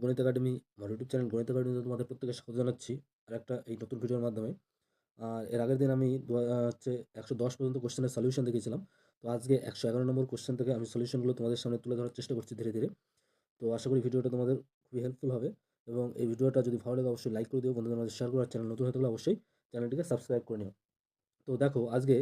গণিত একাডেমি, আমার YouTube channel গণিত একাডেমিতে তোমাদের প্রত্যেককে স্বাগত জানাচ্ছি আরেকটা এই নতুন ভিডিওর মাধ্যমে। আর এর আগের দিন আমি ১১০ পর্যন্ত কোশ্চেনের সলিউশন দেখিয়েছিলাম। তো আজকে ১১১ নম্বর কোশ্চেন থেকে আমি সলিউশনগুলো তোমাদের সামনে তুলে ধরার চেষ্টা করছি ধীরে, ধীরে। তো আশা করি ভিডিওটা তোমাদের খুবই হেল্পফুল হবে এবং এই ভিডিওটা যদি ভালো লাগে অবশ্যই লাইক করে দিও, বন্ধুদের মাঝে শেয়ার করো। আর চ্যানেল নতুন হয়ে থাকলে অবশ্যই চ্যানেলটিকে সাবস্ক্রাইব করে নিও। তো দেখো আজকে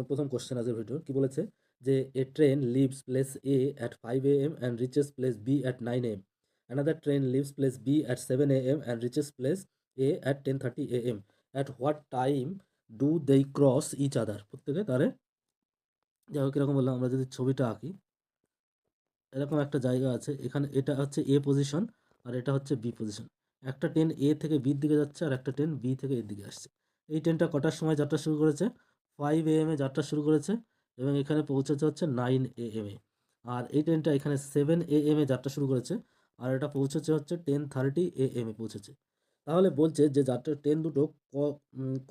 প্রথম কোশ্চেন আজকের ভিডিওর কি বলেছে যে a train leaves place A at 5 AM and reaches place B at 9 AM. Another train leaves place B at 7 AM and reaches place A at 10:30 AM. At what time do they cross each other? প্রত্যেকে তারে যাই হোক এরকম বললাম। আমরা যদি ছবিটা আঁকি, এরকম একটা জায়গা আছে, এখানে এটা হচ্ছে এ পজিশন আর এটা হচ্ছে বি পজিশন। একটা ট্রেন এ থেকে বির দিকে যাচ্ছে আর একটা ট্রেন বি থেকে এর দিকে আসছে। এই ট্রেনটা কটার সময় যাত্রা শুরু করেছে? 5 AM এ যাত্রা শুরু করেছে এবং এখানে পৌঁছেছে হচ্ছে 9 AM এ। আর এই ট্রেনটা এখানে 7 AM এ যাত্রা শুরু করেছে আর এটা পৌঁছেছে হচ্ছে 10:30 AM এ পৌঁছেছে। তাহলে বলছে যে যাত্রার ট্রেন দুটো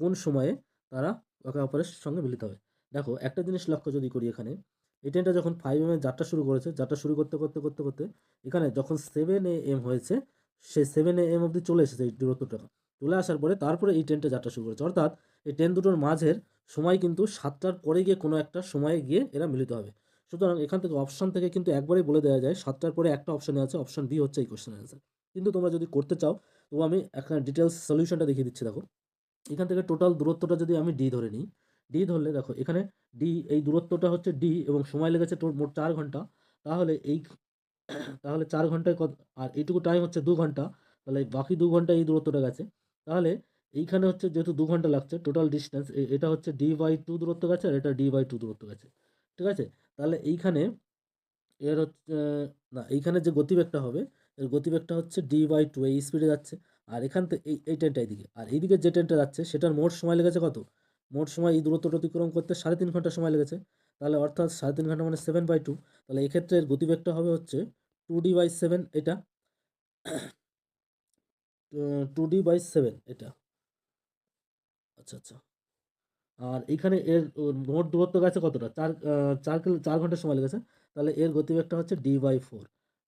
কোন সময়ে তারা একে অপরের সঙ্গে মিলিত হবে। দেখো একটা জিনিস লক্ষ্য যদি করি, এখানে এই ট্রেনটা যখন 5 AM এ যাত্রা শুরু করেছে, যাত্রা শুরু করতে করতে করতে করতে এখানে যখন 7 AM হয়েছে, সে 7 AM অবধি চলে এসেছে এই দূরত্বটা। চলে আসার পরে তারপরে এই ট্রেনটা যাত্রা শুরু করেছে, অর্থাৎ এই ট্রেন দুটোর মাঝের সময় কিন্তু 7টার পরে গিয়ে কোনো একটা সময়ে গিয়ে এরা মিলিত হবে। সুতরাং এখান থেকে অপশন থেকে কিন্তু একবারেই বলে দেওয়া যায় 7টার পরে একটা অপশানে আছে, অপশন বি হচ্ছে এই কোশ্চেনের অ্যান্সার। কিন্তু তোমরা যদি করতে চাও তো আমি এখানে ডিটেলস সলিউশনটা দেখিয়ে দিচ্ছি। দেখো এখান থেকে টোটাল দূরত্বটা যদি আমি ডি ধরে নিই, ডি ধরলে দেখো এখানে ডি, এই দূরত্বটা হচ্ছে ডি এবং সময় লেগেছে মোট 4 ঘন্টা। তাহলে তাহলে 4 ঘন্টায় কত, আর এইটুকু টাইম হচ্ছে 2 ঘন্টা, তাহলে বাকি 2 ঘন্টা এই দূরত্বটা গেছে। তাহলে এইখানে হচ্ছে যেহেতু 2 ঘন্টা লাগছে, টোটাল ডিস্টেন্স এটা হচ্ছে d/2 দূরত্ব গেছে আর এটা d/2 দূরত্ব গেছে। ঠিক আছে, তাহলে এইখানে এর হচ্ছে না, এইখানে যে গতিবেগটা হবে, এর গতিবেগটা হচ্ছে d/2, এই স্পিডে যাচ্ছে। আর এখান থেকে এই ট্রেনটা এইদিকে, আর এইদিকে যে ট্রেনটা যাচ্ছে সেটার মোট সময় লেগেছে কত? মোট সময় এই দূরত্বটা অতিক্রম করতে 3.5 ঘন্টা সময় লেগেছে। তাহলে অর্থাৎ 3.5 ঘন্টা মানে 7/2। তাহলে এক্ষেত্রে এর গতিবেগটা হবে হচ্ছে 2d/7, এটা 2d/7 এটা। আচ্ছা আচ্ছা। আর এইখানে এর মোট দূরত্ব গেছে কতটা? 4 ঘন্টা সময় লেগেছে। তাহলে এর গতিবেগটা হচ্ছে d/4।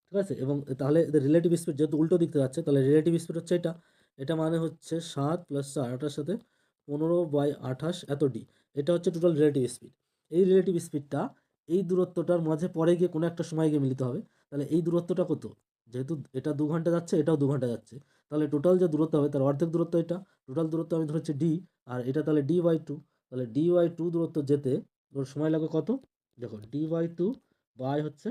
ঠিক আছে, এবং তাহলে এদের রিলেটিভ স্পিড যেহেতু উল্টো দিকতে যাচ্ছে, তাহলে রিলেটিভ স্পিড হচ্ছে এটা। এটা মানে হচ্ছে 7 + 4, 8 সাথে 15/28 এত ডি। এটা হচ্ছে টোটাল রিলেটিভ স্পিড। এই রিলেটিভ স্পিডটা এই দূরত্বটার মাঝে পরে গিয়ে কোনো একটা সময় গিয়ে মিলিত হবে। তাহলে এই দূরত্বটা কত? যেহেতু এটা 2 ঘন্টা যাচ্ছে, এটাও 2 ঘন্টা যাচ্ছে, তাহলে টোটাল যে দূরত্ব হবে তার অর্ধেক দূরত্ব এটা। টোটাল দূরত্ব আমি ধরেছি ডি, আর এটা তাহলে d/2। তাহলে d/2 দূরত্ব যেতে ওর সময় লাগবে কত? দেখো d/2 বাই হচ্ছে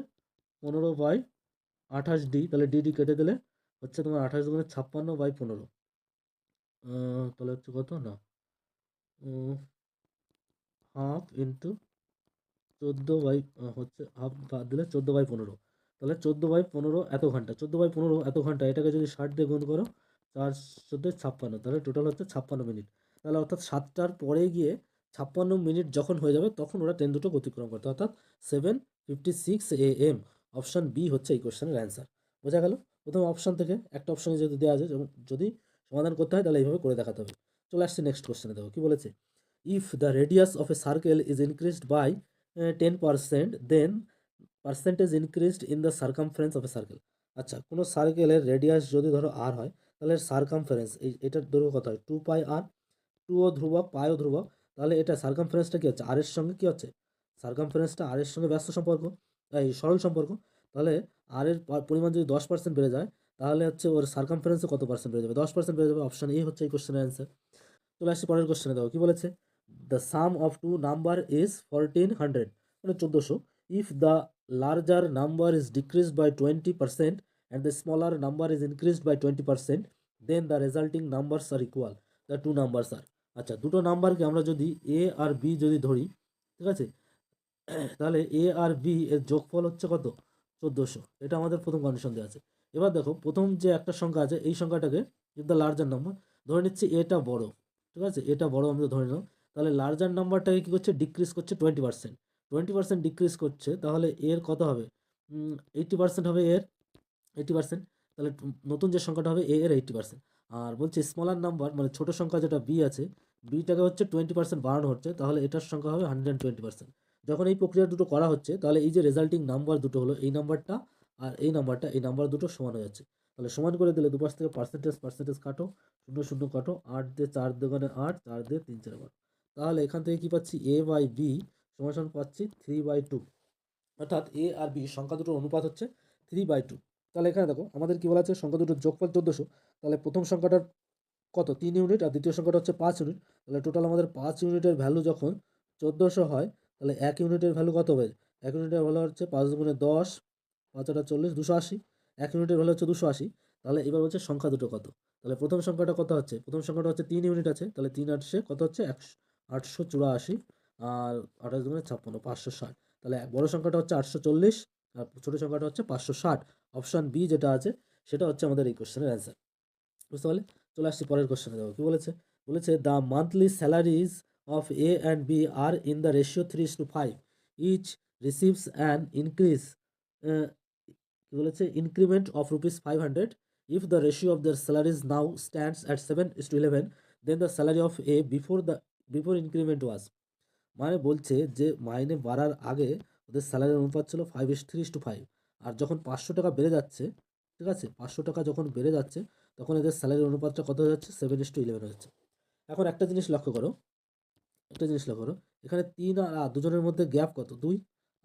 15/28 ডি, তাহলে ডি কেটে দিলে হচ্ছে তোমার 28 দুগুণে 56/15। তাহলে হচ্ছে কত না, হাফ ইন্টু 14 হচ্ছে হাফ বাদ দিলে 14/15। তাহলে 14/15 এত ঘন্টা, 14/15 এত ঘন্টা, এটাকে যদি 60 দিয়ে গুণ করো, 4×56, তাহলে টোটাল হচ্ছে 56 মিনিট। তাহলে অর্থাৎ 7টার পরে গিয়ে 56 মিনিট যখন হয়ে যাবে তখন ওরা ট্রেন দুটো অতিক্রম করতে, অর্থাৎ 7:56 AM। অপশন বি হচ্ছে এই কোশ্চেনের অ্যান্সার। বোঝা গেল? প্রথম অপশন থেকে একটা অপশনে যেহেতু দেওয়া আছে, এবং যদি সমাধান করতে হয় তাহলে এইভাবে করে দেখাতে হবে। চলে আসছে নেক্সট কোশ্চেনে। দেখো কি বলেছে, if the radius of a circle is increased by 10%, then percentage increased in the circumference of A circle. আচ্ছা, কোনো সার্কেলের রেডিয়াস যদি ধরো আর হয়, তাহলে সার্কামফারেন্স এটার দৈর্ঘ্য কত হয়? 2πr। 2 ও ধ্রুবক, পাইও ধ্রুবক। তাহলে এটা সার্কামফারেন্সটা কি হচ্ছে? আর এর সঙ্গে কি হচ্ছে? সার্কামফারেন্সটা আর এর সঙ্গে ব্যস্ত সম্পর্ক, এই সরল সম্পর্ক। তাহলে আর এর পরিমাণ যদি 10% বেড়ে যায়, তাহলে হচ্ছে ওর সার্কামফারেন্সে কত পার্সেন্ট বেড়ে যাবে? 10% বেড়ে যাবে। অপশন এ হচ্ছে এই কোশ্চেনের অ্যান্সার। চলে আসছি পরের কোশ্চেনে। দেখো কি বলেছে, the sum of two number is 1400, মানে 1400। If the larger number is decreased by 20% and the smaller number is increased by 20%, then the resulting numbers are equal, the two numbers are. আচ্ছা, দুটো নাম্বারকে আমরা যদি এ আর বি যদি ধরি, ঠিক আছে, তাহলে এ আর বি এর যোগফল হচ্ছে কত? 1400। এটা আমাদের প্রথম কন্ডিশন দেওয়া আছে। এবার দেখো প্রথম যে একটা সংখ্যা আছে, এই সংখ্যাটাকে ইফ দ্য লার্জার নাম্বার ধরে নিচ্ছি, এটা বড়। ঠিক আছে, এটা বড় আমরা ধরে নিলাম। তাহলে লার্জার নাম্বারটাকে কী করছে? ডিক্রিজ করছে 20%। 20% ডিক্রিজ করছে, তাহলে এর কত হবে? 80% হবে এর, 80%। তাহলে নতুন যে সংখ্যাটা হবে এ এর 80%। আর বলছে স্মলার নাম্বার মানে ছোট সংখ্যা যেটা বি আছে, বিটাকে হচ্ছে 20% বাড়ানো হচ্ছে, তাহলে এটার সংখ্যা হবে 120%। যখন এই প্রক্রিয়া দুটো করা হচ্ছে, তাহলে এই যে রেজাল্টিং নাম্বার দুটো হলো, এই নাম্বারটা আর এই নাম্বারটা, এই নাম্বার দুটো সমান হয়ে যাচ্ছে। তাহলে সমান করে দিলে দুপাশ থেকে পার্সেন্টেজ কাটো, শূন্য শূন্য কাটো, 8 দিয়ে 4 দুগুণে 8, 4 দিয়ে 3 4 12। তাহলে এখান থেকে কি পাচ্ছি, a বাই বি সমান সমান পাচ্ছি 3/2। অর্থাৎ এ আর বি সংখ্যা দুটোর অনুপাত হচ্ছে 3/2। তাহলে এখানে দেখো আমাদের কি বলা আছে, সংখ্যা দুটোর যোগফল 1400। তাহলে প্রথম সংখ্যাটার কত, 3 ইউনিট, আর দ্বিতীয় সংখ্যাটা হচ্ছে 5 ইউনিট। তাহলে টোটাল আমাদের 5 ইউনিটের ভ্যালু যখন 1400 হয়, তাহলে 1 ইউনিটের ভ্যালু কত হবে? 1 ইউনিটের ভ্যালু হচ্ছে 5 দুগুণে 10, 5 8 40, 280। 1 ইউনিটের ভ্যালু হচ্ছে 280। তাহলে এবার হচ্ছে সংখ্যা দুটো কত। তাহলে প্রথম সংখ্যাটা কত হচ্ছে, প্রথম সংখ্যাটা হচ্ছে 3 ইউনিট আছে, তাহলে 3 8 কত হচ্ছে 884, আর 28 দুগুণে 56, 560। তাহলে বড় সংখ্যাটা হচ্ছে 840, আর ছোট সংখ্যাটা হচ্ছে 560। অপশন বি যেটা আছে সেটা হচ্ছে আমাদের এই কোশ্চেনের অ্যান্সার। বুঝতে পারলে? চলে আসছি পরের কোশ্চেনে। দেখো কি বলেছে, বলেছে the monthly salaries of A and B are in the ratio 3:5, each receives an increase, কি বলেছে, increment of ₹500। If the ratio of their salaries now stands at 7:11, then the salary of A before increment was. মানে বলছে যে মাইনে বাড়ার আগে ওদের স্যালারির অনুপাত ছিল 5:3:5, আর যখন 500 টাকা বেড়ে যাচ্ছে, ঠিক আছে, 500 টাকা যখন বেড়ে যাচ্ছে, তখন এদের স্যালারির অনুপাতটা কত হয়ে যাচ্ছে, 7:11 হয়ে যাচ্ছে। এখন একটা জিনিস লক্ষ্য করো, একটা জিনিস লক্ষ্য করো, এখানে 3 আর দুজনের মধ্যে গ্যাপ কত, 2,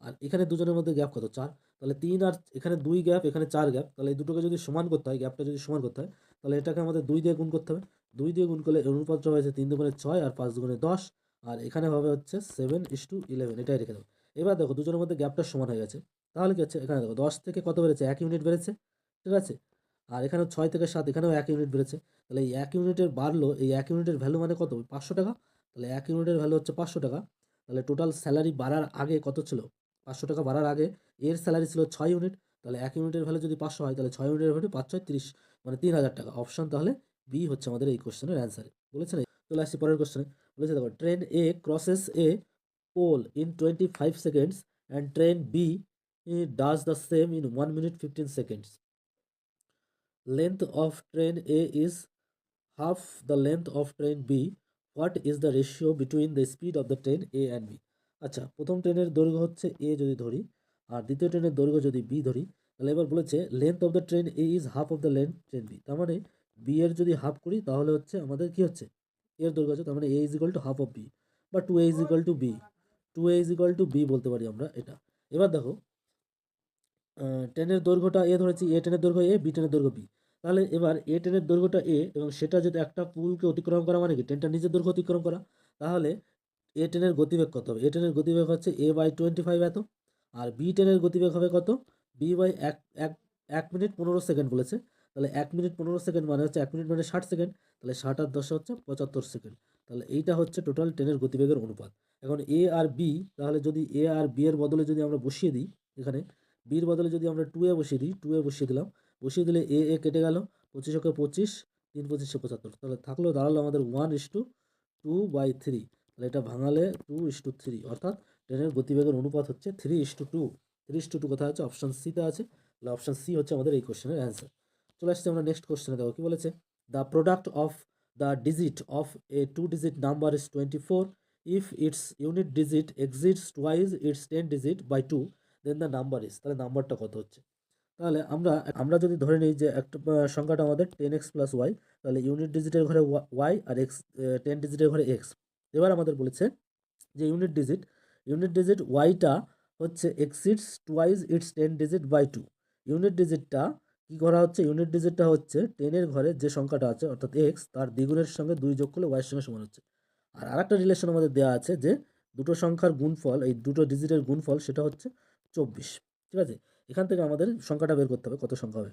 আর এখানে দুজনের মধ্যে গ্যাপ কত, 4। তাহলে 3 আর এখানে 2 গ্যাপ, এখানে 4 গ্যাপ, তাহলে এই দুটোকে যদি সমান করতে হয়, গ্যাপটা যদি সমান করতে হয়, তাহলে এটাকে আমাদের 2 দিয়ে গুণ করতে হবে। 2 দিয়ে গুণ করলে এর অনুপাতটা হয়েছে 3 দুগুণে 6, আর 5 দুগুণে 10, আর এখানে হবে হচ্ছে 7:11, এটাই রেখে দেবো। এবার দেখো দুজনের মধ্যে গ্যাপটা সমান হয়ে গেছে, তাহলে কি হচ্ছে, এখানে দেখো 10 থেকে কত বেড়েছে, 1 ইউনিট বেড়েছে, ঠিক আছে, আর এখানে 6 থেকে 7, এখানেও 1 ইউনিট বেড়েছে। তাহলে এই 1 ইউনিটের বাড়লো, এই 1 ইউনিটের ভ্যালু মানে কত, 500 টাকা। তাহলে 1 ইউনিটের ভ্যালু হচ্ছে 500 টাকা। তাহলে টোটাল স্যালারি বাড়ার আগে কত ছিল, 500 টাকা বাড়ার আগে এর স্যালারি ছিল 6 ইউনিট। তাহলে 1 ইউনিটের ভ্যালু যদি 500 হয়, তাহলে 6 ইউনিটের ভ্যালু 5 6 30, মানে 3000 টাকা। অপশন তাহলে বি হচ্ছে আমাদের এই কোশ্চেনের অ্যান্সার। বলেছে না? চলে আসছি পরের কোশ্চেনে। বলেছে দেখো, train A crosses a pole in 25 seconds and train B does the same in 1 minute 15 seconds. Length of train A is half the length of train B. What is the ratio between the speed of the train A and B? আচ্ছা, প্রথম ট্রেনের দৈর্ঘ্য হচ্ছে A যদি ধরি, আর দ্বিতীয় ট্রেনের দৈর্ঘ্য যদি B ধরি, তাহলে এবার বলেছে length of the train A is half of the length train B। তার মানে B এর যদি হাফ করি, তাহলে হচ্ছে আমাদের কি হচ্ছে, এর দৈর্ঘ্য আছে, তার মানে A is equal to half of B, বা 2A is equal to B, 2A is equal to B বলতে পারি আমরা এটা। এবার দেখো, ট্রেনের দৈর্ঘ্যটা এ ধরেছি, এ ট্রেনের দৈর্ঘ্য এ, বি ট্রেনের দৈর্ঘ্য বি। তাহলে এবার এ ট্রেনের দৈর্ঘ্যটা এ, এবং সেটা যদি একটা পুলকে অতিক্রম করা মানে কি ট্রেনটা নিজের দৈর্ঘ্য অতিক্রম করা। তাহলে এ ট্রেনের গতিবেগ কত হবে, এ ট্রেনের গতিবেগ হচ্ছে A/25 এত, আর বি ট্রেনের গতিবেগ হবে কত, বি বাই 1 মিনিট 15 সেকেন্ড বলেছে। তাহলে 1 মিনিট 15 সেকেন্ড মানে হচ্ছে 1 মিনিট মানে 60 সেকেন্ড। তাহলে 60 আর 10 হচ্ছে 75 সেকেন্ড। তাহলে এইটা হচ্ছে টোটাল ট্রেনের গতিবেগের অনুপাত। এখন এ আর বি, তাহলে যদি এ আর বি এর বদলে যদি আমরা বসিয়ে দিই, এখানে বির বদলে যদি আমরা 2A বসিয়ে দিই, 2A বসিয়ে দিলাম, বসিয়ে দিলে এ কেটে গেল, 25 3 25 75, তাহলে থাকলো, দাঁড়ালো আমাদের 1:2/3। তাহলে এটা ভাঙালে 2:3, অর্থাৎ ট্রেনের গতিবেগের অনুপাত হচ্ছে 3:2। 3:2 কোথায় আছে, অপশন সিতে আছে। তাহলে অপশন সি হচ্ছে আমাদের এই কোশ্চেনের অ্যান্সার। চলে আসছি আমরা নেক্সট কোশ্চেনে। দেখো কি বলেছে, the product of the digit of a 2-digit number is 24, if its unit digit exceeds twice it's 10 digit by 2, then the number is. তাহলে নাম্বারটা কত হচ্ছে। তাহলে আমরা আমরা যদি ধরে নিই যে একটা সংখ্যাটা আমাদের 10x + y, তাহলে ইউনিট ডিজিটের ঘরে y, আর x 10 ডিজিটের ঘরে x। এবার আমাদের বলেছে যে ইউনিট ডিজিট ওয়াইটা হচ্ছে exceeds twice it's 10 digit by 2। Unit ডিজিটটা কি করা হচ্ছে, ইউনিট ডিজিটটা হচ্ছে 10-এর ঘরে যে সংখ্যাটা আছে অর্থাৎ এক্স, তার দ্বিগুণের সঙ্গে 2 যোগ করলে ওয়াইয়ের সঙ্গে সমান হচ্ছে। আর আরেকটা রিলেশন আমাদের দেওয়া আছে যে দুটো সংখ্যার গুণফল, এই দুটো ডিজিটের গুণফল সেটা হচ্ছে 24। ঠিক আছে, এখান থেকে আমাদের সংখ্যাটা বের করতে হবে কত সংখ্যা হবে।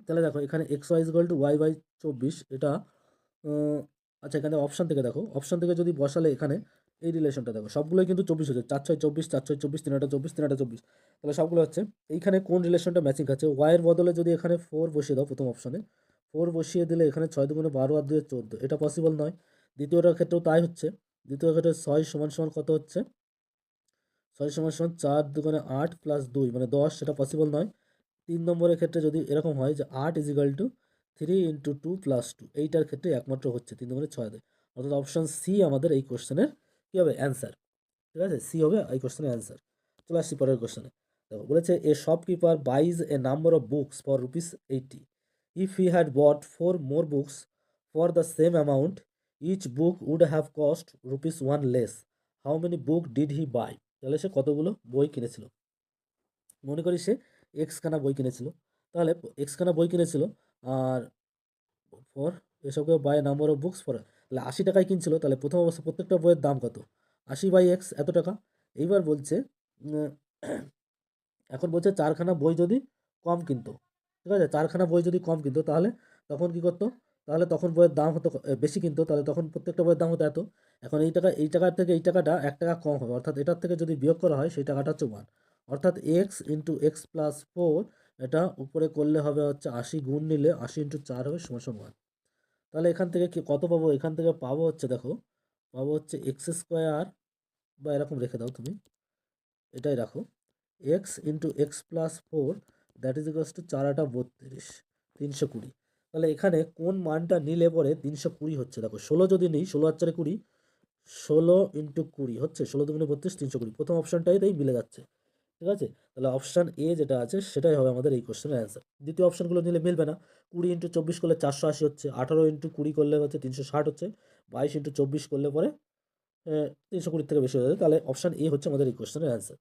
তাহলে দেখো এখানে xy=y/24, এটা আচ্ছা, এখানে অপশন থেকে দেখো, অপশন থেকে যদি বসালে এখানে এই রিলেশনটা দেখো, সবগুলোই কিন্তু 24 হচ্ছে, 4 6 24, 4 6 24, 3 8 24, 3 8 24। তাহলে সবগুলো হচ্ছে, এইখানে কোন রিলেশনটা ম্যাচিং খাচ্ছে, y এর বদলে যদি এখানে 4 বসিয়ে দাও, প্রথম অপশনে 4 বসিয়ে দিলে এখানে 6 দুগুণে 12 আর 2 14, এটা পসিবল নয়। দ্বিতীয়টার ক্ষেত্রেও তাই হচ্ছে, দ্বিতীয় ক্ষেত্রে 6 সমান সমান কত হচ্ছে, 6 সমান সমান 4 দুগুণে 8 প্লাস 2 মানে 10, সেটা পসিবল নয়। 3 নম্বরের ক্ষেত্রে যদি এরকম হয় যে 8 = 3 × 2 + 2, এইটার ক্ষেত্রে একমাত্র হচ্ছে 3 নম্বরে 6 দেয়। অর্থাৎ অপশন সি আমাদের এই কোশ্চেনের কী হবে, অ্যান্সার। ঠিক আছে, সি হবে এই কোশ্চেনের অ্যান্সার। চলে আসছি পরের কোশ্চেনে। দেখো বলেছে a shopkeeper buys a number of books for ₹80. If he had bought 4 more books for the same amount, each book would have cost ₹1 less. How many book did he buy? তাহলে সে কতগুলো বই কিনেছিল? মনে করি সে এক্স খানা বই কিনেছিল। তাহলে এক্স খানা বই কিনেছিল, আর ফর এসবকে by number of books for, তাহলে 80 টাকায় কিনছিল। তাহলে প্রথম অবস্থা প্রত্যেকটা বইয়ের দাম কত? 80/x এত টাকা। এইবার বলছে উম, এখন বলছে 4খানা বই যদি কম কিনতো, ঠিক আছে, 4খানা বই যদি কম কিনতো তাহলে তখন কি করতো? তাহলে তখন বইয়ের দাম হতো বেশি কিনতো, তাহলে তখন প্রত্যেকটা বইয়ের দাম হতো এত। এখন এই টাকার থেকে এই টাকাটা 1 টাকা কম হবে, অর্থাৎ এটার থেকে যদি বিয়োগ করা হয় সেই টাকাটা হচ্ছে 1, অর্থাৎ x × x+4, এটা উপরে করলে হবে হচ্ছে 80, গুণ নিলে 80 × 4 হবে = 1। তাহলে এখান থেকে কি কত পাবো? এখান থেকে পাবো হচ্ছে, দেখো, পাবো হচ্ছে x² বা এরকম রেখে দাও তুমি, এটাই রাখো, x × x+4, that is equals to 4×8 = 32, 320। তাহলে এখানে কোন মানটা নিলে পরে 320 হচ্ছে? দেখো 16 যদি নিই, 16×4 = 20, 16 × 20 হচ্ছে 16×2 = 32, 320। প্রথম অপশনটাই তাই মিলে যাচ্ছে, ঠিক আছে। তাহলে অপশান এ যেটা আছে সেটাই হবে আমাদের এই কোশ্চেনের অ্যান্সার। দ্বিতীয় অপশানগুলো নিলে মিলবে না। 20 × 24 করলে 480 হচ্ছে, 18 × 20 করলে হচ্ছে 360 হচ্ছে, 22 × 24 করলে পরে 320 থেকে বেশি হয়ে যাবে। তাহলে অপশান এ হচ্ছে আমাদের এই কোশ্চেনের অ্যান্সার।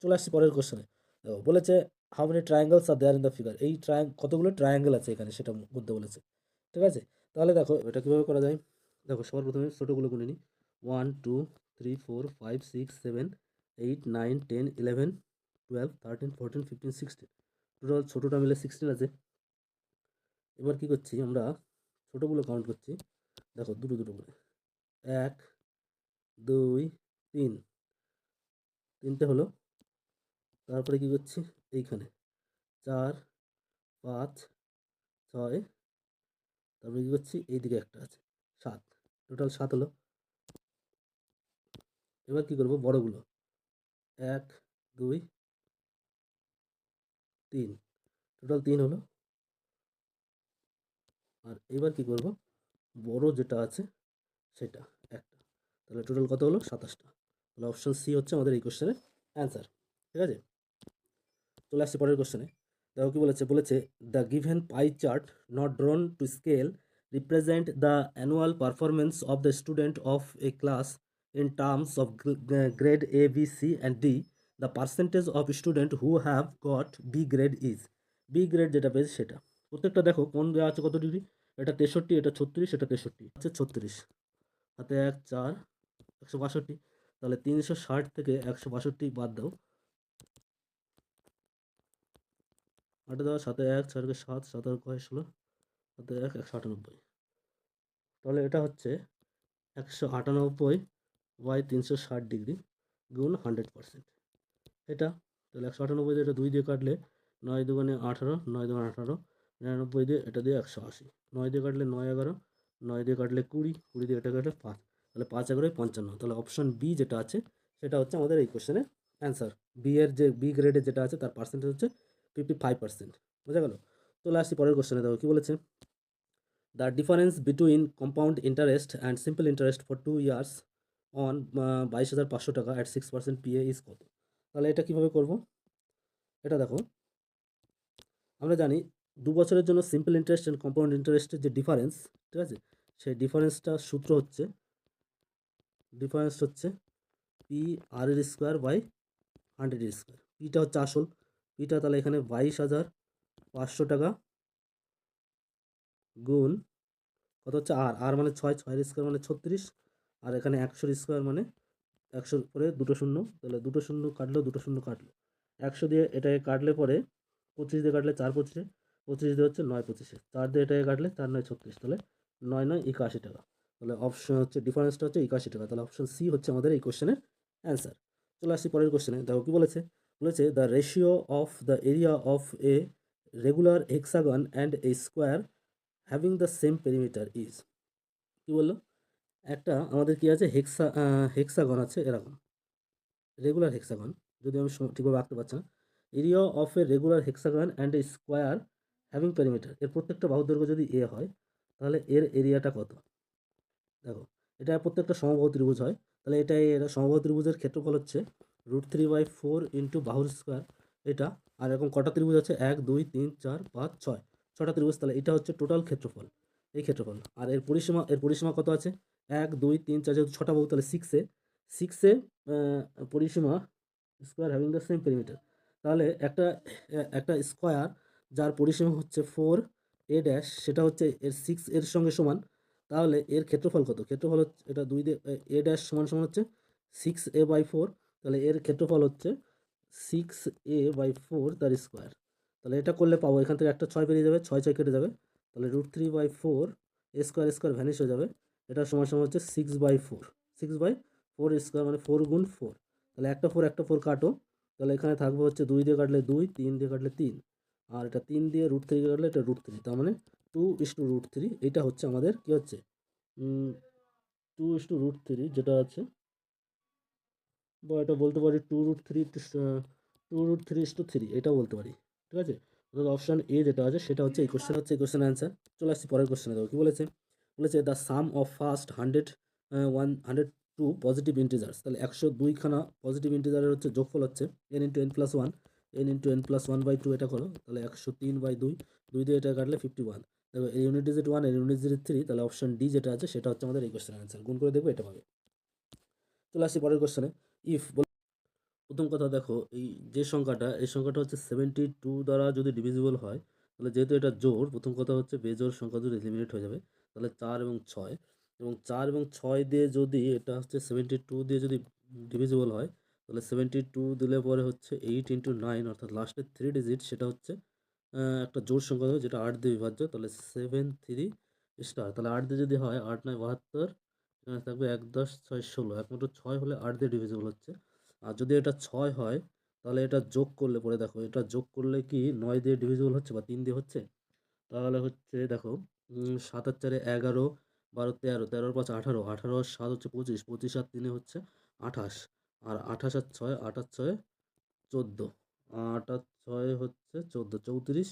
চলে আসছি পরের কোশ্চেনে। দেখো বলেছে how many triangles are there in the figure. এই কতগুলো ট্রায়াঙ্গেল আছে এখানে সেটা বলতে বলেছে, ঠিক আছে। তাহলে দেখো এটা কীভাবে করা যায়। দেখো সবার প্রথমে ছোটোগুলো গুনে নিই। 1 2 3 4 5 6 7 8 9 10 11 12 13 14 15 16, টোটাল ছোটোটা মিলে 16 আছে। এবার কি করছি আমরা, ছোটোগুলো কাউন্ট করছি। দেখো দুটো দুটো করে, 1 2 3, তিনটে হলো। তারপরে কি করছি, এইখানে 4 5 6, তারপরে কি করছি এইদিকে একটা আছে 7, টোটাল 7 হলো। এবার কি করব, বড়গুলো 1 2 3, টোটাল 3 হলো। আর এবার কি করব, বড় যেটা আছে সেটা একটা, তাহলে টোটাল কত হলো? 27টা। তাহলে অপশন সি হচ্ছে আমাদের এই কোশ্চেনের অ্যান্সার, ঠিক আছে। চলে আসছে পরের কোশ্চেনে। দেখো কি বলেছে, the given pie chart not drawn to scale represent the annual performance of the student of a class in terms of grade A B C and D. The percentage of student who have got B grade is. B grade যেটা পেয়েছে সেটা প্রত্যেকটা দেখো কোন দেওয়া আছে, কত degree, এটা 63, এটা 36, এটা 63, হচ্ছে 36, হাতে 1 4, 162। তাহলে 360 থেকে 162 বাদ দাও, 8 দেওয়া, 7 1 6 7, 7 আর 16, 7 1 198। তাহলে এটা হচ্ছে 198/360 গুণ 100%, এটা। তাহলে 198 দিয়ে এটা 2 দিয়ে কাটলে 9 দুগুণে 18, 9 দুগুণে 18, 99 দিয়ে এটা দিয়ে 180, 9 দিয়ে কাটলে 9 11, 9 দিয়ে কাটলে 20, 20 দিয়ে এটা কাটলে 5, তাহলে 5 11 55। তাহলে অপশন বি যেটা আছে সেটা হচ্ছে আমাদের এই কোশ্চেনের অ্যান্সার। বি এর যে বি গ্রেডের যেটা আছে তার পার্সেন্টেজ হচ্ছে 55%, বোঝা গেল। চলে আসছি পরের কোশ্চেনে। দেখো কি বলেছে, the difference between compound interest and simple interest for 2 years on 22,500 টাকা অ্যাট 6% PA ইজ কত? তাহলে এটা কীভাবে করব, এটা দেখো, আমরা জানি 2 বছরের জন্য সিম্পল ইন্টারেস্ট অ্যান্ড কম্পাউন্ড ইন্টারেস্টের যে ডিফারেন্স, ঠিক আছে, সেই ডিফারেন্সটা সূত্র হচ্ছে, P/R² / 100 পিটা হচ্ছে আসল, পিটা তাহলে এখানে 22,500 টাকা গুণ কত হচ্ছে, আর আর মানে 6, 6 মানে 36, আর এখানে 100 মানে 100 পরে দুটো শূন্য, তাহলে দুটো শূন্য কাটলো, দুটো শূন্য কাটলো, 100 দিয়ে এটাকে কাটলে পরে 25 দিয়ে কাটলে 4 25, 25 দিয়ে হচ্ছে 9 25, 4 দিয়ে এটাকে কাটলে 4 9 36, তাহলে 9 9 81 টাকা। তাহলে অপশন হচ্ছে ডিফারেন্সটা হচ্ছে 81 টাকা। তাহলে অপশন সি হচ্ছে আমাদের এই কোশ্চেনের অ্যান্সার। চলে আসছি পরের কোশ্চেনে। দেখো কি বলেছে, the ratio of the area of a regular hexagon and a square having the same perimeter is. কি বললো, একটা আমাদের কি আছে, হেক্সাগন আছে এরকম, রেগুলার হেক্সাগন, যদি আমি ঠিকভাবে আঁকতে পারছি না, area of a regular hexagon and a square having perimeter, এর প্রত্যেকটা বাহুর দৈর্ঘ্য যদি এ হয় তাহলে এর এরিয়াটা কত? দেখো এটা প্রত্যেকটা সমবাহু ত্রিভুজ হয়, তাহলে এটা সমবাহু ত্রিভুজের ক্ষেত্রফল হচ্ছে √3/4 ইন্টু বাহুর স্কোয়ার, এটা। আর এরকম কটা ত্রিভুজ আছে? 1 2 3 4 5 6, 6টা ত্রিভুজ। তাহলে এটা হচ্ছে টোটাল ক্ষেত্রফল, এই ক্ষেত্রফল। আর এর পরিসীমা কত আছে? 1 2 3 4, যেহেতু 6টা বাহু তাহলে 6 এ পরিসীমা square having the same perimeter. তাহলে একটা স্কোয়ার যার পরিসীমা হচ্ছে 4 a ড্যাশ, সেটা হচ্ছে এর 6 এর সঙ্গে সমান। তাহলে এর ক্ষেত্রফল কত? ক্ষেত্রফল হচ্ছে এটা 2 দিয়ে a ড্যাশ সমান সমান হচ্ছে 6a/4। তাহলে এর ক্ষেত্রফল হচ্ছে 6a/4 তার স্কোয়ার। তাহলে এটা করলে পাবো, এখান থেকে একটা 6 বেরিয়ে যাবে, 6 6 কেটে যাবে। তাহলে √3/4, স্কোয়ার স্কোয়ার ভ্যানিশ হয়ে যাবে। এটা সমান সমান হচ্ছে 6/4, 6/4 স্কোয়ার মানে 4 × 4। তাহলে একটা ফোর কাটো। তাহলে এখানে থাকবে হচ্ছে 2 দিয়ে কাটলে 2, 3 দিয়ে কাটলে 3, আর এটা 3 দিয়ে √3 কাটলে এটা √3। তার মানে 2:√3। এটা হচ্ছে আমাদের কি হচ্ছে 2:√3 যেটা আছে, বা এটা বলতে পারি 2√3 এটা বলতে পারি। ঠিক আছে? অর্থাৎ অপশন এ যেটা আছে সেটা হচ্ছে এই কোশ্চেন অ্যান্সার। চলে আসছি পরের কোশ্চেনে। দেখো কি বলেছে। বলেছে the sum of first 102 positive integers. তাহলে 102 খানা পজিটিভ ইন্টিজারের হচ্ছে যোগফল হচ্ছে n × n+1, n × n+1/2। এটা করো, তাহলে 103/2, 2 দিয়ে এটা কাটলে 51। দেখো এই ইউনিট ডিজিট 1, এর ইউনিট ডিজিট 3, তাহলে অপশন ডি যেটা আছে সেটা হচ্ছে আমাদের এই কোশ্চেনের অ্যান্সার। গুণ করে দেখবো, এটা পাবে। চলে আসছি পরের কোশ্চেনে। ইফ, প্রথম কথা দেখো, এই সংখ্যাটা হচ্ছে 72 দ্বারা যদি ডিভিজিবল হয়, তাহলে যেহেতু এটা জোড়, প্রথম কথা হচ্ছে বেজোড় সংখ্যা যদি এলিমিনেট হয়ে যাবে। তাহলে 4 এবং 6, এবং 4 এবং 6 দিয়ে যদি এটা হচ্ছে 72 দিয়ে যদি ডিভিজিবল হয়, তাহলে 72 দিলে পরে হচ্ছে 8 × 9, অর্থাৎ লাস্টের 3 ডিজিট সেটা হচ্ছে একটা জোড় সংখ্যা হবে যেটা 8 দিয়ে বিভাজ্য। তাহলে 7 3 স্টার। তাহলে 8 দিয়ে যদি হয় 8 9 72, এখানে থাকবে 1 10 6 16, একমাত্র 6 হলে 8 দিয়ে ডিভিজিবল হচ্ছে। আর যদি এটা 6 হয়, তাহলে এটা যোগ করলে পরে দেখো, এটা যোগ করলে কি 9 দিয়ে ডিভিজিবল হচ্ছে বা 3 দিয়ে হচ্ছে? তাহলে হচ্ছে দেখো 7 আর 4 11, 12 13, 13 আর 5 18, 18 আর 7 হচ্ছে 25, 25 আর 3 হচ্ছে 28, আর 28 আর 6, 8 আর 6 14, 8 আর 6 হচ্ছে 14, 34।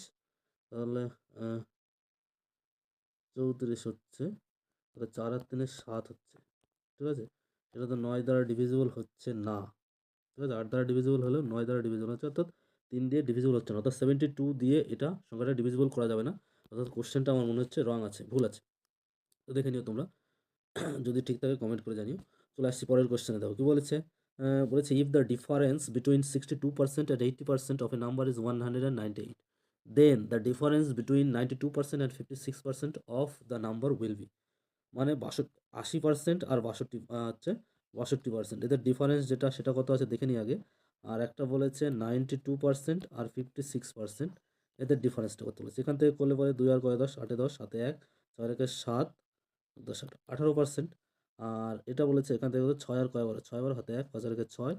তাহলে 34 হচ্ছে, তাহলে 4 আর 3 7 হচ্ছে। ঠিক আছে? এটা তো 9 দ্বারা ডিভিজিবল হচ্ছে না। ঠিক আছে? 8 দ্বারা ডিভিজিবল হলেও 9 দ্বারা ডিভিজিবল হচ্ছে, অর্থাৎ 3 দিয়ে ডিভিজিবল হচ্ছে না। অর্থাৎ 72 দিয়ে এটা সংখ্যাটা ডিভিজিবল করা যাবে না। অর্থাৎ কোশ্চেনটা আমার মনে হচ্ছে রং আছে, ভুল আছে। তো দেখে নিও তোমরা। যদি ঠিক থাকে কমেন্ট করে জানিও। চলে আসছি পরের কোশ্চেনে। দেখো কি বলেছে। বলেছে if the difference between 62% and 80% of a number is 198, then the difference between 92% and 56% of the number will be। মানে 80% আর 62%, এদের ডিফারেন্স যেটা সেটা কত আছে দেখে নিই আগে। আর একটা বলেছে 92% আর 56%, এদের ডিফারেন্সটা কত বলেছে। এখান থেকে করলে পরে 2 আর কয় 10, 8 10, 7 1, 6 একে 7, 10 18%। আর এটা বলেছে এখান থেকে 6 আর কয় 12, 6 12 হাতে 1, 5 একে 6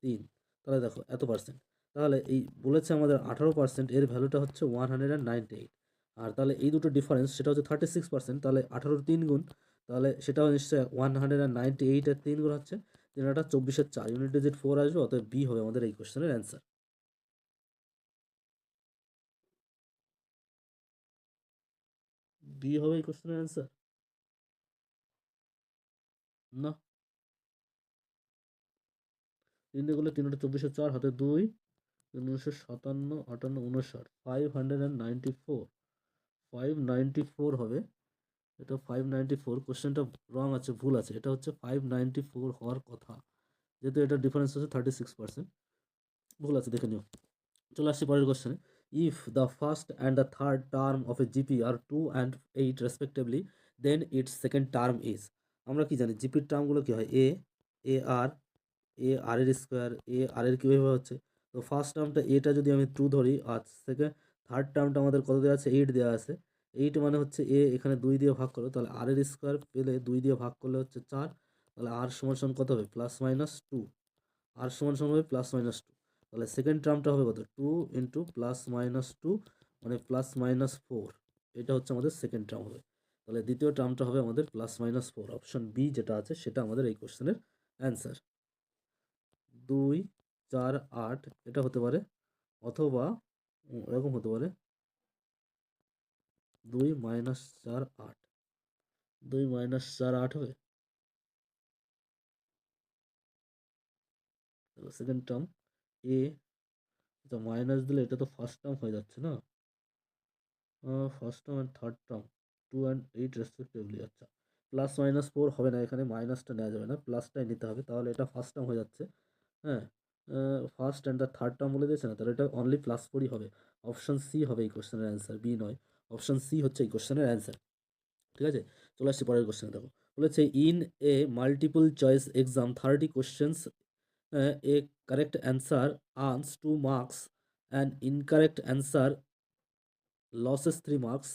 3। তাহলে দেখো এত পার্সেন্ট। তাহলে এই বলেছে আমাদের 18%, এর ভ্যালুটা হচ্ছে 198। আর তাহলে এই দুটো ডিফারেন্স সেটা হচ্ছে 36%। তাহলে 18 3 গুণ, তাহলে সেটাও নিশ্চয়ই 198 এর 3 গুণ হচ্ছে 3 8 24 4, ইউনিট ডিজিট 4 আসবে। অতএব বি হবে আমাদের এই কোশ্চেনের অ্যান্সার। বি হবে এই কোশ্চেনের অ্যান্সার। না, 3 দিয়ে করলে 3 8 24 4, হাতে 2, 1957 58 59, 594, 594 হবে। এটা 594, কোশ্চেনটা রং আছে, ভুল আছে। এটা হচ্ছে 594 হওয়ার কথা, যেহেতু এটা ডিফারেন্স হচ্ছে 36%। ভুল আছে, দেখে নিও। চলে আসছি পরের কোশ্চেনে। If the first and the third term of a GP are 2 and 8 respectively, then its second term is. আমরা কি জানি জিপির টার্মগুলো কি হয়? এ আর, আর এর স্কোয়ার, আর এর কিভাবে হচ্ছে। তো ফার্স্ট টার্মটা এটা যদি আমি 2 ধরি, আর সেকেন্ড থার্ড টার্মটা আমাদের কত দেওয়া আছে? 8 দেওয়া আছে। 8 মানে হচ্ছে এখানে 2 দিয়ে ভাগ করো, তাহলে আর এর স্কোয়ার পেলে 2 দিয়ে ভাগ করলে হচ্ছে 4। তাহলে আর সমান সমান কত হবে? +-2। আর সমান সমান হবে +-2। তাহলে সেকেন্ড টার্মটা হবে কত? 2 × +-2, মানে +-4। এটা হচ্ছে আমাদের সেকেন্ড টার্ম হবে। তাহলে দ্বিতীয় টার্মটা হবে আমাদের +-4। অপশন বি যেটা আছে সেটা আমাদের এই কোশ্চেনের অ্যান্সার। 2 4 8 এটা হতে পারে, অথবা এরকম হতে পারে 2 4 8, 2 4 8 হবে। সেকেন্ড টার্ম এ আচ্ছা মাইনাস দিলে এটা তো ফার্স্ট টার্ম হয়ে যাচ্ছে না, first term and third term 2 and 8 respectively. আচ্ছা প্লাস মাইনাস 4 হবে না, এখানে মাইনাসটা নেওয়া যাবে না, প্লাসটাই নিতে হবে, তাহলে এটা ফার্স্ট টার্ম হয়ে যাচ্ছে। হ্যাঁ, first and the third term বলে দিয়েছে না, তাহলে এটা অনলি প্লাস 4ই হবে। অপশন সি হবে এই কোশ্চেনের অ্যান্সার, বি নয়। অপশন সি হচ্ছে এই কোশ্চেনের অ্যান্সার। ঠিক আছে, চলে আসছি পরের কোশ্চেনে। দেখো বলেছে in a multiple choice exam 30 questions, a correct answer earns 2 marks, an incorrect answer loses 3 marks,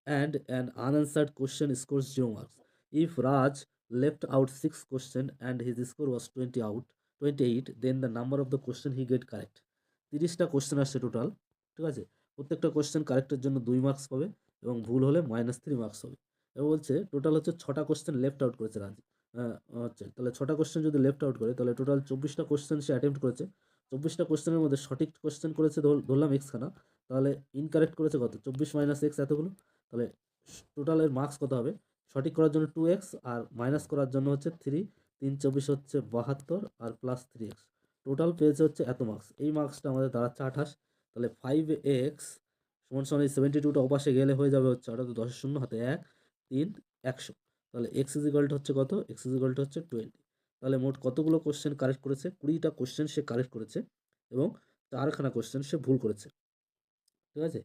and an unanswered question scores 0 marks. If Raj left out 6 questions and his score was 28, then the number of the question he get correct. 30টা question আসছে total. ঠিক আছে, প্রত্যেকটা question কারেক্টের জন্য 2 marks পাবে এবং ভুল হলে -3 মার্কস হবে। এবার বলছে টোটাল হচ্ছে 6টা কোশ্চেন লেফট আউট করেছে রাজ। হচ্ছে তাহলে 6টা কোশ্চেন যদি লেফট আউট করে তাহলে টোটাল 24টা কোশ্চেন সে অ্যাটেম্প্ট করেছে। 24টা কোশ্চেনের মধ্যে সঠিক কোশ্চেন করেছে ধরলাম এক্স খানা, তাহলে ইনকারেক্ট করেছে কত, 24 মাইনাস এক্স এতগুলো। তাহলে টোটালের মার্কস কত হবে, সঠিক করার জন্য 2x আর মাইনাস করার জন্য হচ্ছে 3, 3 24 হচ্ছে 72 আর প্লাস 3x, টোটাল পেয়েছে হচ্ছে এত মার্কস। এই মার্কসটা আমাদের দাঁড়াচ্ছে 28। তাহলে 5x সমান সমান এই 72টা ওপাশে গেলে হয়ে যাবে হচ্ছে, অর্থাৎ 10 শূন্য হাতে 1, 3, 100। তাহলে x ইজ ইকুয়াল টু হচ্ছে কত, x ইজ ইকুয়াল টু হচ্ছে 20। তাহলে মোট কতগুলো কোশ্চেন কারেক্ট করেছে, 20টা কোশ্চেন সে কারেক্ট করেছে এবং 4খানা কোশ্চেন সে ভুল করেছে। ঠিক আছে,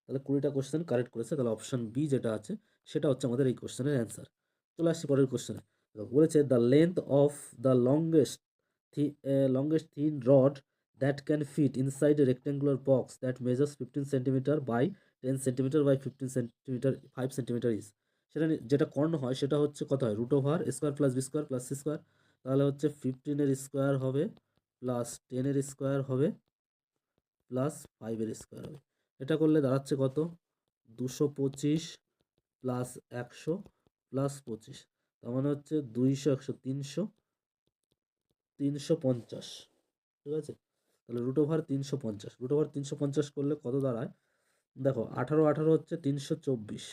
তাহলে 20টা কোশ্চেন কারেক্ট করেছে, তাহলে অপশন বি যেটা আছে সেটা হচ্ছে আমাদের এই কোশ্চেনের অ্যান্সার। চলে আসছি পরের কোশ্চেনে। বলেছে the length of the longest thin rod that can fit inside a rectangular box that measures 15 centimeter by 10 centimeter by 15 centimeter 5 centimeter is, সেটা যেটা কর্ণ হয় সেটা হচ্ছে কত হয়, root over square plus B square plus C square. তাহলে হচ্ছে 15-এর স্কোয়ার হবে প্লাস 10-এর স্কোয়ার হবে প্লাস 5-এর স্কোয়ার হবে। এটা করলে দাঁড়াচ্ছে কত, 225 প্লাস 100 প্লাস 25, তার মানে হচ্ছে 200 100 300 350। ঠিক আছে, তাহলে রুট ওভার 350, রুট ওভার 350 করলে কত দাঁড়ায়, দেখো 18 18 হচ্ছে 324,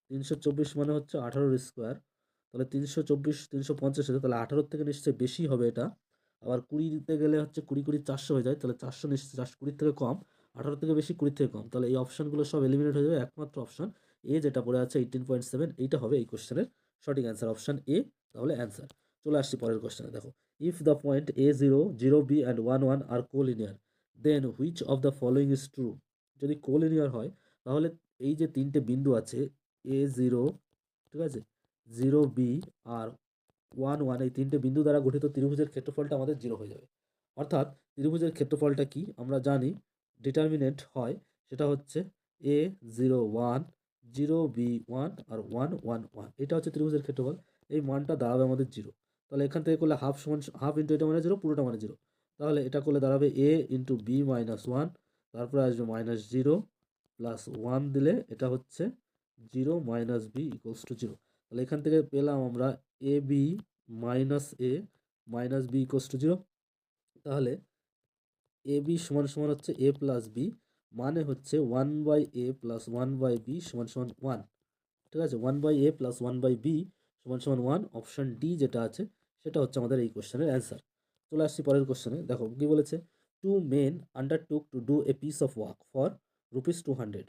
324 মানে হচ্ছে 18-এর স্কোয়ার। তাহলে 324 350 হচ্ছে, তাহলে 18 থেকে নিশ্চয়ই বেশি হবে এটা। আবার 20 দিতে গেলে হচ্ছে 20 20 400 হয়ে যায়, তাহলে 400 নিশ্চয়ই 420 থেকে কম, 18 থেকে বেশি 20 থেকে কম, তাহলে এই অপশনগুলো সব এলিমিনেট হয়ে যাবে। একমাত্র অপশন এ যেটা পড়ে আছে 18.7, এইটা হবে এই কোশ্চেনের সঠিক অ্যান্সার, অপশন এ তাহলে অ্যান্সার। চলে আসছি পরের কোশ্চেনে। দেখো if the point a0 0b and 1 1 are collinear, then which of the following is true. যদি কোলিনিয়ার হয় তাহলে এই যে তিনটে বিন্দু আছে a0, ঠিক আছে, 0b আর 1 1, এই তিনটে বিন্দু দ্বারা গঠিত ত্রিভুজের ক্ষেত্রফলটা আমাদের 0 হয়ে যাবে। অর্থাৎ ত্রিভুজের ক্ষেত্রফলটা কি আমরা জানি, ডিটারমিনেন্ট হয় সেটা হচ্ছে a01 0b1 আর 1 1 1, এটা হচ্ছে ত্রিভুজের ক্ষেত্রফল। এই মানটা দাঁড়াবে আমাদের 0। তাহলে এখান থেকে করলে হাফ সমান হাফ ইন্টু এটা মানে 0, পুরোটা মানে 0। তাহলে এটা করলে দাঁড়াবে a ইন্টু b মাইনাস 1, তারপরে আসবে -0 প্লাস 1 দিলে এটা হচ্ছে 0 মাইনাস b ইকুয়ালস টু 0। তাহলে এখান থেকে পেলাম আমরা a b minus a minus b equals to 0। তাহলে এ বি সমান সমান হচ্ছে এ প্লাস বি, মানে হচ্ছে 1/a প্লাস 1/b সমান সমান 1। ঠিক আছে, 1/a প্লাস 1/b সমান সমান 1, অপশন ডি যেটা আছে সেটা হচ্ছে আমাদের এই কোশ্চেনের অ্যান্সার। চলে আসছি পরের কোশ্চেনে। দেখো কি বলেছে, two men undertook to do a piece of work for ₹200,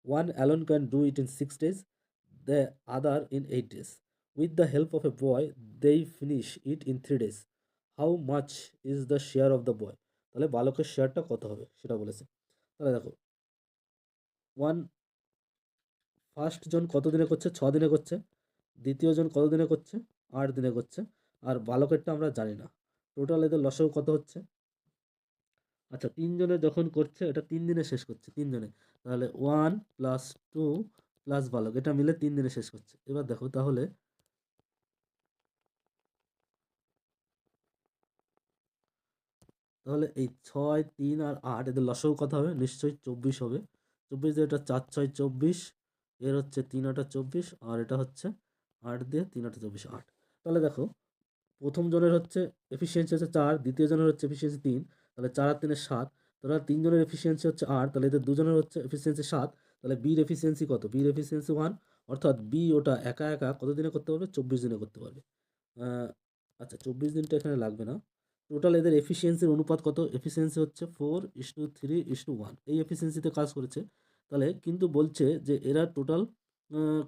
one alone can do it in 6 days, the other in 8 days. With the help of a boy, they finish it in 3 days. How much is the share of the boy? তাহলে বালকের শেয়ারটা কত হবে সেটা বলেছে। তাহলে দেখো one first জন কত দিনে করছে, 6 দিনে করছে। দ্বিতীয় জন কত দিনে করছে, 8 দিনে করছে। আর বালকেরটা আমরা জানি না। টোটাল এদের লসাগু কত হচ্ছে, আচ্ছা 3 জনে যখন করছে এটা 3 দিনে শেষ করছে, 3 জনে, তাহলে 1 প্লাস 2 প্লাস বালক এটা মিলে 3 দিনে শেষ করছে। এবার দেখো তাহলে এই 6 3 আর 8 এদের লসাগু কত হবে, নিশ্চয়ই 24 হবে। 24 দিয়ে এটা 4 6 24, এর হচ্ছে 3 8 24, আর এটা হচ্ছে 8 দিয়ে 3 8 24 8। তাহলে দেখো প্রথম জনের হচ্ছে এফিসিয়েন্সি হচ্ছে 4, দ্বিতীয় জনের হচ্ছে এফিসিয়েন্সি 3, তাহলে 4 আর 3 7, তাহলে 3 জনের এফিসিয়েন্সি হচ্ছে 8, তাহলে এদের দুজনের হচ্ছে এফিসিয়েন্সি 7। তাহলে বির এফিসিয়েন্সি কত, বির এফিসিয়েন্সি 1, অর্থাৎ বি ওটা একা একা কত দিনে করতে পারবে, 24 দিনে করতে পারবে। আহ, আচ্ছা 24 দিনটা এখানে লাগবে না, টোটাল এদের এফিসিয়েন্সির অনুপাত কত? এফিসিয়েন্সি হচ্ছে 4:3:1, এই এফিসিয়েন্সিতে কাজ করেছে। তাহলে কিন্তু বলছে যে এরা টোটাল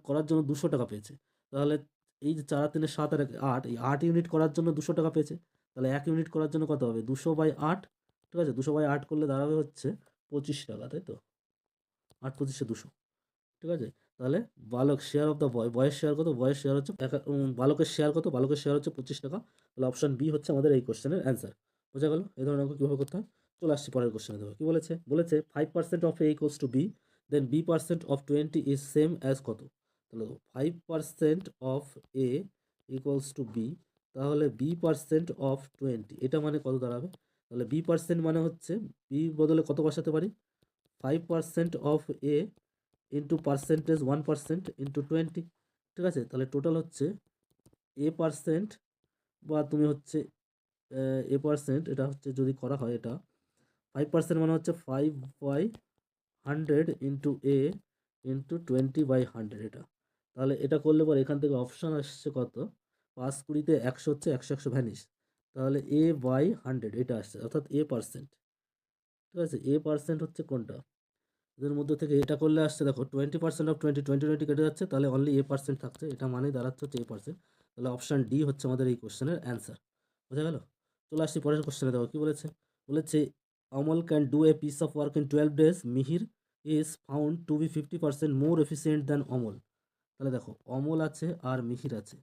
করার জন্য 200 টাকা পেয়েছে। তাহলে এই যে 4 আর 3 7 আর 1 8, এই 8 ইউনিট করার জন্য 200 টাকা পেয়েছে। তাহলে 1 ইউনিট করার জন্য কত হবে? 200/8, ঠিক আছে? 200/8 করলে দাঁড়াবে হচ্ছে 25 টাকা, তাই তো? 8 25 200, ঠিক আছে? তাহলে বালক শেয়ার অফ দ্য বয়, বয়ের শেয়ার কত? বয়ের শেয়ার হচ্ছে বালকের শেয়ার কত? বালকের শেয়ার হচ্ছে 25 টাকা। তাহলে অপশন বি হচ্ছে আমাদের এই কোশ্চেনের অ্যান্সার। বোঝা গেল এই ধরনের অঙ্ক কীভাবে করতে হয়? চলে আসছি পরের কোশ্চেনে। দেখো কি বলেছে? বলেছে 5% of A equals to B, then b% of 20 is same as কত? তাহলে 5% of A equals to B, তাহলে b% অফ 20 এটা মানে কত দাঁড়াবে? তাহলে b% মানে হচ্ছে বি বদলে কত বসাতে পারি? 5% of A into percentage 1% into 20, ঠিক আছে? তাহলে টোটাল হচ্ছে এ পার্সেন্ট, বা তুমি হচ্ছে এ পার্সেন্ট, এটা হচ্ছে যদি করা হয় এটা 5% মানে হচ্ছে 5/100 ইন্টু এ ইন্টু 20/100 এটা। তাহলে এটা করলে পরে এখান থেকে অপশান আসছে কত? 5 20-তে 100 হচ্ছে, 100 100 ভ্যানিশ। তাহলে a/100 এটা আসছে, অর্থাৎ এ পার্সেন্ট, ঠিক আছে? এ পার্সেন্ট হচ্ছে কোনটা? এদের মধ্যে থেকে এটা করলে আসছে দেখো 20% অফ 20, 20 কেটে যাচ্ছে, তাহলে অনলি এ পার্সেন্ট থাকছে, এটা মানেই দাঁড়াচ্ছে হচ্ছে এ পার্সেন্ট। তাহলে অপশান ডি হচ্ছে আমাদের এই কোশ্চেনের অ্যান্সার। বোঝা গেল? চলে আসছি পরের কোশ্চেনে। দেখো কি বলেছে? বলেছে Amal can do a piece of work in 12 days, Mihir is found to be 50% more efficient than Amal. তাহলে দেখো অমল আছে আর মিহির আছে।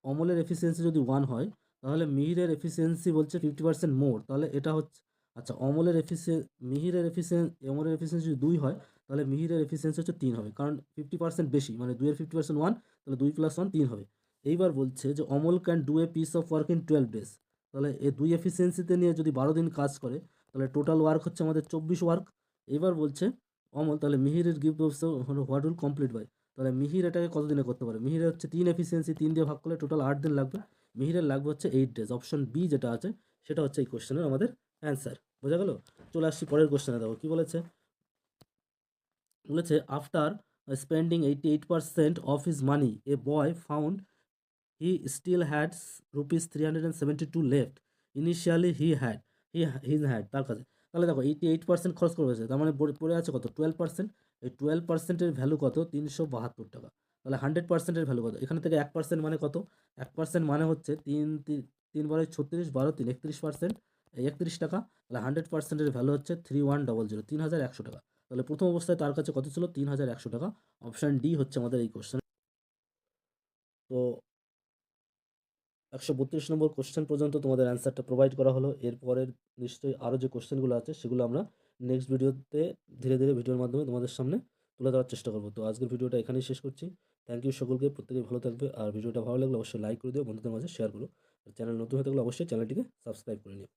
অমলের এফিসিয়েন্সি যদি 1 হয়, তাহলে মিহিরের এফিসিয়েন্সি বলছে 50% মোর, তাহলে এটা হচ্ছে, আচ্ছা অমলের এফিসিয়েন্সি যদি 2 হয়, তাহলে মিহিরের এফিসিয়েন্সি হচ্ছে 3 হবে, কারণ 50% বেশি, মানে 2 এর 50% 1, তাহলে 2 + 1 3 হবে। এইবার বলছে যে Amal can do a piece of work in 12 days, তাহলে এই 2 এফিসিয়েন্সিতে নিয়ে যদি 12 দিন কাজ করে, তাহলে টোটাল ওয়ার্ক হচ্ছে আমাদের 24 ওয়ার্ক। এবার বলছে অমল, তাহলে মিহিরের give what will complete by, তাহলে মিহির এটাকে কত দিনে করতে পারে? মিহিরের হচ্ছে 3 এফিসিয়েন্সি, 3 দিয়ে ভাগ করলে টোটাল 8 দিন লাগবে। মিহিরের লাগবে হচ্ছে 8 days। অপশন বি যেটা আছে সেটা হচ্ছে এই কোশ্চেনের আমাদের অ্যান্সার। বোঝা গেল? চলে আসছি পরের কোশ্চেনে। দেখো কি বলেছে? বলেছে after spending 88% of his money a boy found he still had rupees 372 left, initially he had তার কাছে। তাহলে দেখো 88% খরচ করেছে, তার মানে পড়ে আছে কত? 12%। এই 12%-এর ভ্যালু কত? 372 টাকা। তাহলে 100%-এর ভ্যালু কত? এখান থেকে 1% মানে কত? 1% মানে হচ্ছে 3 বারে 36, 12 3 31%, 31 টাকা। তাহলে 100%-এর ভ্যালু হচ্ছে 3100, 3100 টাকা। তাহলে প্রথম অবস্থায় তার কাছে কত ছিল? 3100 টাকা। অপশান ডি হচ্ছে আমাদের এই কোশ্চেন। তো 132 নম্বর কোশ্চেন পর্যন্ত তোমাদের অ্যান্সারটা প্রোভাইড করা হলো। এরপরের নিশ্চয়ই আরও যে কোশ্চেনগুলো আছে সেগুলো আমরা নেক্সট ভিডিওতে ধীরে ধীরে ভিডিওর মাধ্যমে তোমাদের সামনে তুলে ধরার চেষ্টা করবো। তো আজকের ভিডিওটা এখানেই শেষ করছি। থ্যাংক ইউ সকলকে, প্রত্যেকেই ভালো থাকবে। আর ভিডিওটা ভালো লাগলে অবশ্যই লাইক করে দিও, বন্ধুদের মাঝে শেয়ার করো। আর চ্যানেল নতুন হয়ে থাকলে অবশ্যই চ্যানেলটিকে সাবস্ক্রাইব করে নিও।